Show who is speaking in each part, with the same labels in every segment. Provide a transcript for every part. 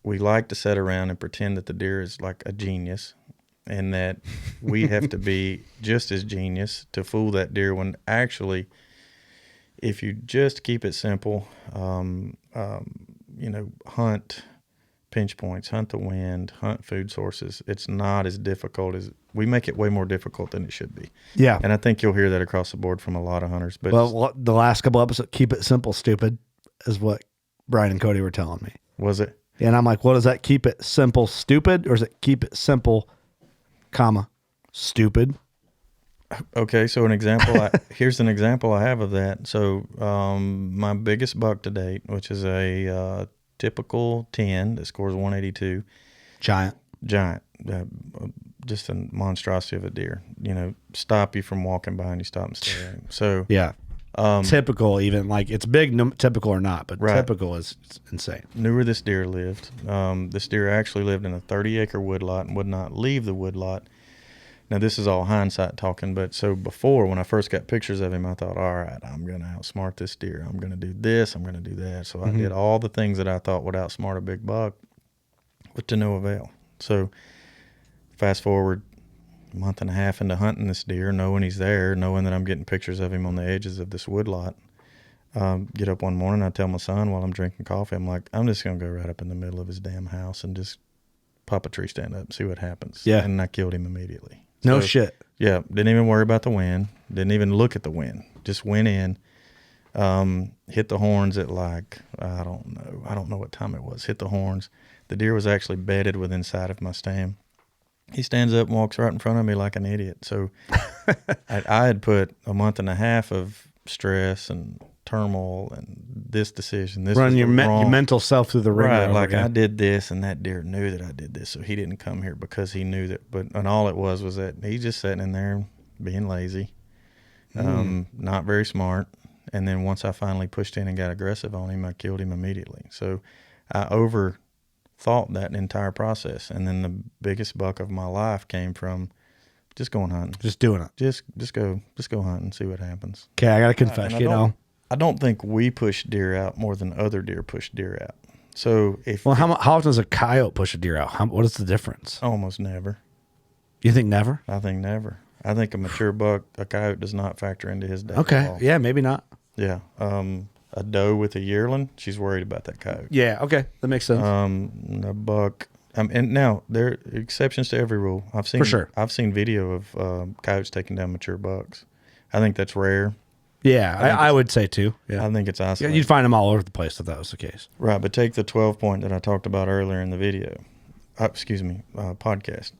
Speaker 1: we like to sit around and pretend that the deer is like a genius, and that we have to be just as genius to fool that deer, when actually, if you just keep it simple, hunt pinch points, hunt the wind, hunt food sources, it's not as difficult as we make it way more difficult than it should be.
Speaker 2: Yeah.
Speaker 1: And I think you'll hear that across the board from a lot of hunters. But
Speaker 2: the last couple episodes, keep it simple, stupid, is what Brian and Cody were telling me.
Speaker 1: was it?
Speaker 2: And I'm like, what is that? Keep it simple, stupid, or is it keep it simple, comma, stupid?
Speaker 1: Okay, so here's an example I have of that. So my biggest buck to date, which is a typical 10 that scores 182.
Speaker 2: Giant.
Speaker 1: Just a monstrosity of a deer. Stop you from walking behind you, stop and stare at him. So
Speaker 2: Yeah. Typical, even like it's big, typical or not, but
Speaker 1: Right.
Speaker 2: typical is insane.
Speaker 1: Knew where this deer lived. This deer actually lived in a 30-acre woodlot and would not leave the woodlot. Now, this is all hindsight talking, but so before, when I first got pictures of him, I thought, all right, I'm going to outsmart this deer. I'm going to do this. I'm going to do that. So I did all the things that I thought would outsmart a big buck, but to no avail. So fast forward a month and a half into hunting this deer, knowing he's there, knowing that I'm getting pictures of him on the edges of this woodlot. Get up one morning, I tell my son while I'm drinking coffee, I'm like, I'm just going to go right up in the middle of his damn house and just pop a tree stand up and see what happens.
Speaker 2: Yeah.
Speaker 1: And I killed him immediately.
Speaker 2: No
Speaker 1: So,
Speaker 2: shit.
Speaker 1: Yeah, didn't even worry about the wind. Didn't even look at the wind. Just went in, hit the horns at like, I don't know what time it was. Hit the horns. The deer was actually bedded within sight of my stand. He stands up and walks right in front of me like an idiot. So I had put a month and a half of stress and turmoil and this decision. This
Speaker 2: Run
Speaker 1: was
Speaker 2: your mental self through the ringer.
Speaker 1: Right,
Speaker 2: over
Speaker 1: like
Speaker 2: again.
Speaker 1: I did this, and that deer knew that I did this, so he didn't come here because he knew that. And all it was that he's just sitting in there being lazy, not very smart. And then once I finally pushed in and got aggressive on him, I killed him immediately. So I overthought that entire process, and then the biggest buck of my life came from just going hunting,
Speaker 2: Just doing it.
Speaker 1: just go hunt and see what happens.
Speaker 2: Okay, I got to confess,
Speaker 1: And I don't think we push deer out more than other deer push deer out. So
Speaker 2: Well, how often does a coyote push a deer out? What is the difference?
Speaker 1: almost never.
Speaker 2: You think never?
Speaker 1: I think never. I think a mature buck, a coyote does not factor into his day.
Speaker 2: Okay.
Speaker 1: At all.
Speaker 2: Yeah, maybe not.
Speaker 1: Yeah. A doe with a yearling, she's worried about that coyote.
Speaker 2: Yeah, okay. That makes sense.
Speaker 1: A buck. And now there are exceptions to every rule.
Speaker 2: For sure.
Speaker 1: I've seen video of coyotes taking down mature bucks. I think that's rare.
Speaker 2: yeah, I would say too. Yeah.
Speaker 1: I think it's
Speaker 2: Yeah,
Speaker 1: isolated.
Speaker 2: you'd find them all over the place if that was the case.
Speaker 1: Right, but take the 12 point that I talked about earlier in the video. Podcast.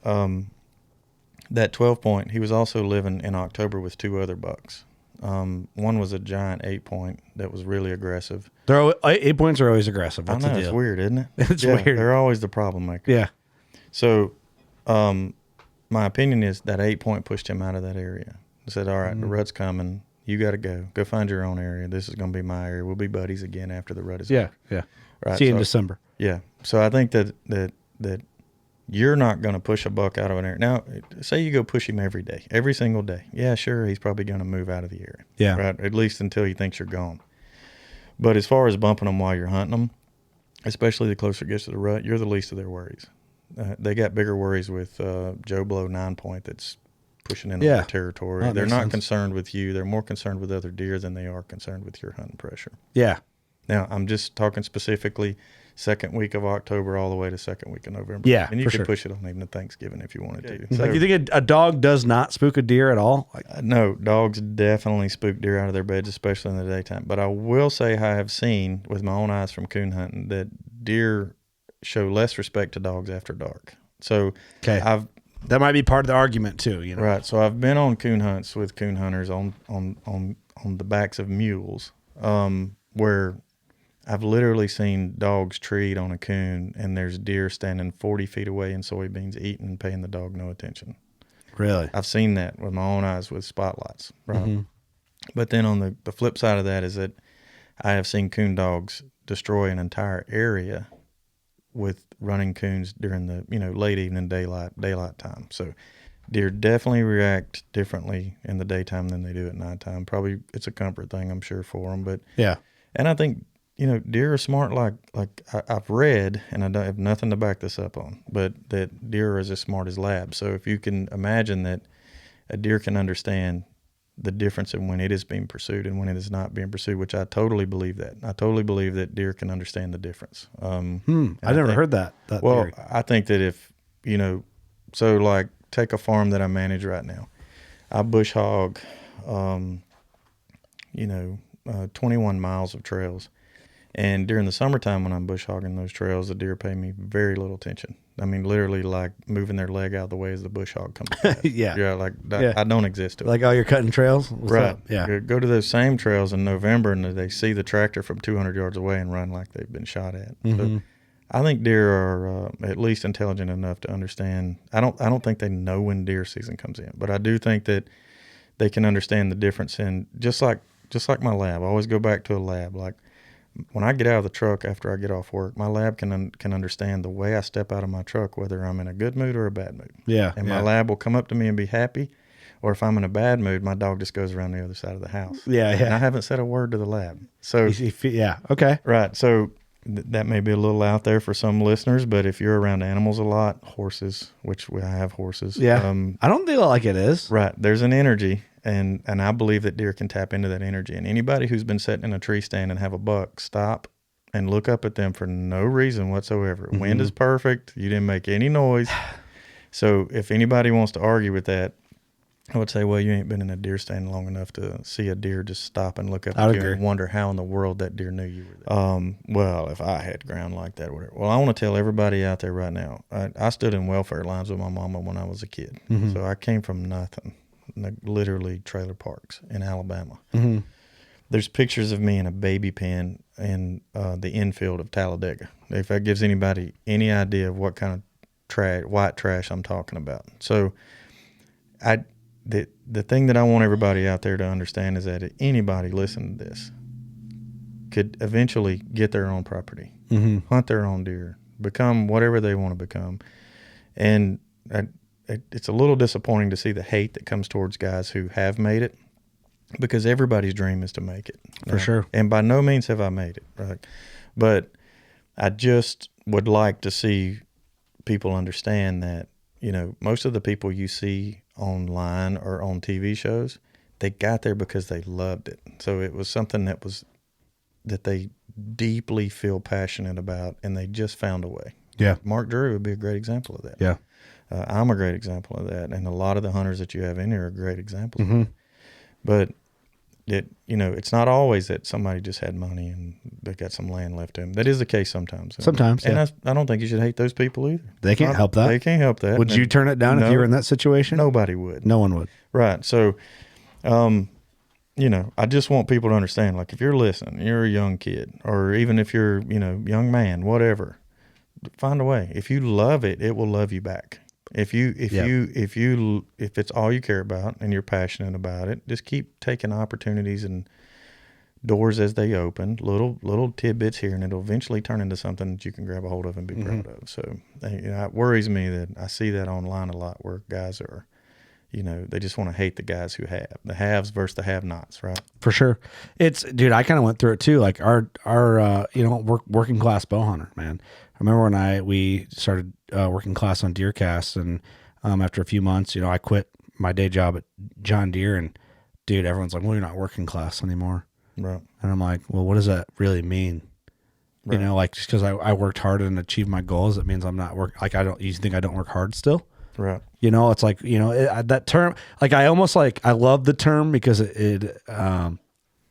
Speaker 1: That 12 point, he was also living in October with two other bucks. One was a giant 8 point that was really aggressive.
Speaker 2: 8 points are always aggressive. What's
Speaker 1: I know,
Speaker 2: the
Speaker 1: it's
Speaker 2: deal?
Speaker 1: weird, isn't it?
Speaker 2: It's weird.
Speaker 1: They're always the problem maker.
Speaker 2: Yeah.
Speaker 1: So, my opinion is that 8 point pushed him out of that area. He said, all right, the rut's coming. You got to go. Go find your own area. This is going to be my area. We'll be buddies again after the rut is
Speaker 2: Yeah.
Speaker 1: over.
Speaker 2: Yeah.
Speaker 1: Right.
Speaker 2: See you in
Speaker 1: so-
Speaker 2: December.
Speaker 1: Yeah. So I think that you're not going to push a buck out of an area. Now, say you go push him every day, every single day. Yeah, sure, he's probably going to move out of the area.
Speaker 2: Yeah.
Speaker 1: Right. At least until he thinks you're gone. But as far as bumping them while you're hunting them, especially the closer it gets to the rut, you're the least of their worries. They got bigger worries with Joe Blow 9 point that's pushing into their territory.
Speaker 2: That
Speaker 1: They're
Speaker 2: makes
Speaker 1: not
Speaker 2: sense.
Speaker 1: concerned with you. They're more concerned with other deer than they are concerned with your hunting pressure.
Speaker 2: Yeah.
Speaker 1: Now, I'm just talking specifically second week of October all the way to second week of November.
Speaker 2: Yeah,
Speaker 1: and you
Speaker 2: for
Speaker 1: can
Speaker 2: sure.
Speaker 1: push it on even to Thanksgiving if you wanted to. So,
Speaker 2: Like, you think a dog does not spook a deer at all? Like,
Speaker 1: no, dogs definitely spook deer out of their beds, especially in the daytime. But I will say I have seen with my own eyes from coon hunting that deer show less respect to dogs after dark. So
Speaker 2: okay. That might be part of the argument too, you know?
Speaker 1: Right. So I've been on coon hunts with coon hunters on the backs of mules, where I've literally seen dogs treed on a coon and there's deer standing 40 feet away in soybeans eating and paying the dog no attention.
Speaker 2: Really?
Speaker 1: I've seen that with my own eyes with spotlights. Right.
Speaker 2: Mm-hmm.
Speaker 1: But then on the flip side of that is that I have seen coon dogs destroy an entire area with running coons during the late evening daylight time. So deer definitely react differently in the daytime than they do at nighttime. Probably it's a comfort thing, I'm sure, for them. But
Speaker 2: Yeah.
Speaker 1: and I think deer are smart. I've read, and I don't have nothing to back this up on, but that deer are as smart as labs. So if you can imagine that a deer can understand the difference in when it is being pursued and when it is not being pursued, which I totally believe that. I totally believe that deer can understand the difference.
Speaker 2: I never heard that.
Speaker 1: Well,
Speaker 2: theory.
Speaker 1: I think that if, so like take a farm that I manage right now. I bush hog, 21 miles of trails. And during the summertime when I'm bush hogging those trails, the deer pay me very little attention. I mean, literally like moving their leg out of the way as the bush hog comes past.
Speaker 2: Yeah.
Speaker 1: Yeah, like that,
Speaker 2: Yeah.
Speaker 1: I don't exist to it.
Speaker 2: Like, oh, you're cutting trails? What's
Speaker 1: Right.
Speaker 2: up? Yeah.
Speaker 1: Go to those same trails in November and they see the tractor from 200 yards away and run like they've been shot at. So I think deer are at least intelligent enough to understand. I don't think they know when deer season comes in, but I do think that they can understand the difference in just like my lab. I always go back to a lab. Like when I get out of the truck after I get off work, my lab can understand the way I step out of my truck, whether I'm in a good mood or a bad mood.
Speaker 2: Yeah.
Speaker 1: And my lab will come up to me and be happy. Or if I'm in a bad mood, my dog just goes around the other side of the house.
Speaker 2: Yeah.
Speaker 1: And I haven't said a word to the lab. So,
Speaker 2: Yeah. Okay.
Speaker 1: right. So that may be a little out there for some listeners, but if you're around animals a lot, horses, which I have horses.
Speaker 2: Yeah. I don't feel like it is.
Speaker 1: Right. There's an energy, and I believe that deer can tap into that energy. And anybody who's been sitting in a tree stand and have a buck stop and look up at them for no reason whatsoever. Wind is perfect. You didn't make any noise. So if anybody wants to argue with that, I would say, well, you ain't been in a deer stand long enough to see a deer just stop and look up at you and wonder how in the world that deer knew you were there. Well, if I had ground like that, whatever. Well, I want to tell everybody out there right now, I stood in welfare lines with my mama when I was a kid. So I came from nothing, literally trailer parks in Alabama. There's pictures of me in a baby pen in the infield of Talladega. If that gives anybody any idea of what kind of white trash I'm talking about. So the thing that I want everybody out there to understand is that anybody listening to this could eventually get their own property, hunt their own deer, become whatever they want to become. And it's a little disappointing to see the hate that comes towards guys who have made it, because everybody's dream is to make it.
Speaker 2: For sure.
Speaker 1: And by no means have I made it, right? But I just would like to see people understand that, most of the people you see online or on TV shows, they got there because they loved it. So it was something that they deeply feel passionate about, and they just found a way.
Speaker 2: Yeah.
Speaker 1: Mark Drury would be a great example of that.
Speaker 2: Yeah.
Speaker 1: I'm a great example of that. And a lot of the hunters that you have in here are great examples of that. But it's not always that somebody just had money and they got some land left to them. That is the case sometimes.
Speaker 2: Sometimes,
Speaker 1: and
Speaker 2: yeah.
Speaker 1: I don't think you should hate those people either.
Speaker 2: They can't help that.
Speaker 1: They can't help that.
Speaker 2: Would you turn it down if you were in that situation?
Speaker 1: Nobody would.
Speaker 2: No one would.
Speaker 1: Right. So, I just want people to understand, like, if you're listening, you're a young kid, or even if you're, young man, whatever, find a way. If you love it, it will love you back. If it's all you care about and you're passionate about it, just keep taking opportunities and doors as they open, little tidbits here, and it'll eventually turn into something that you can grab a hold of and be proud of. So, it worries me that I see that online a lot, where guys are, they just want to hate the guys who have the haves versus the have-nots, right?
Speaker 2: For sure. Dude, I kind of went through it too. Like our working class bow hunter, man. I remember when we started working class on deer casts, and after a few months, I quit my day job at John Deere, and dude, everyone's like, well, you're not working class anymore.
Speaker 1: Right.
Speaker 2: And I'm like, well, what does that really mean?
Speaker 1: Right.
Speaker 2: Just because I worked hard and achieved my goals, it means I'm not you think I don't work hard still?
Speaker 1: Right.
Speaker 2: It's like, that term, like, I almost I love the term because it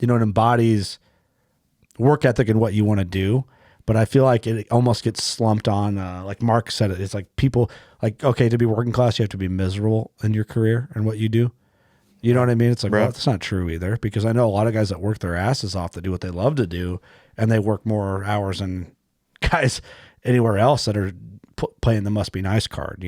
Speaker 2: embodies work ethic and what you want to do. But I feel like it almost gets slumped on, like Mark said it. It's like people, like, okay, to be working class, you have to be miserable in your career and what you do. You know what I mean? It's like,
Speaker 1: right.
Speaker 2: Well, that's not true either, because I know a lot of guys that work their asses off that do what they love to do, and they work more hours than guys anywhere else that are playing the must be nice card,